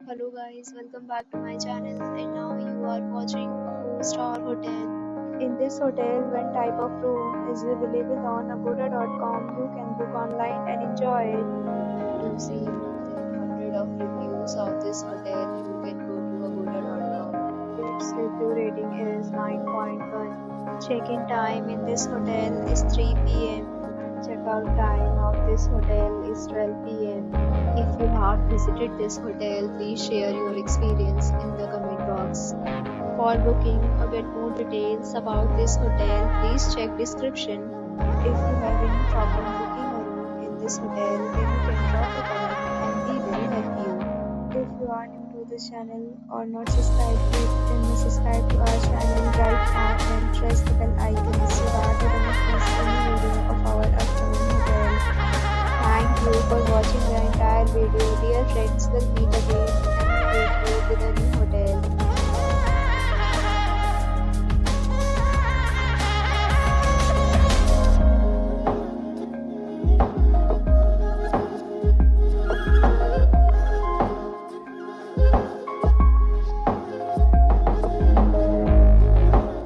Hello guys, welcome back to my channel and now you are watching a 4-star hotel. In this hotel, one type of room is available on agoda.com. You can book online and enjoy it. To see more than 100 of reviews of this hotel, you can go to agoda.com. Its review rating is 9.1. Check-in time in this hotel is 3 p.m. Checkout time of this hotel is 12 p.m. If you have visited this hotel, please share your experience in the comment box. For booking or get more details about this hotel, please check description. If you have any problem booking a room in this hotel, then you can drop a comment and we will help you. If you are new to this channel or not subscribed yet, then subscribe to our channel right now and press the bell icon so that you don't miss any video of our upcoming hotel. Thank you for watching the entire video. Dear friends, we'll meet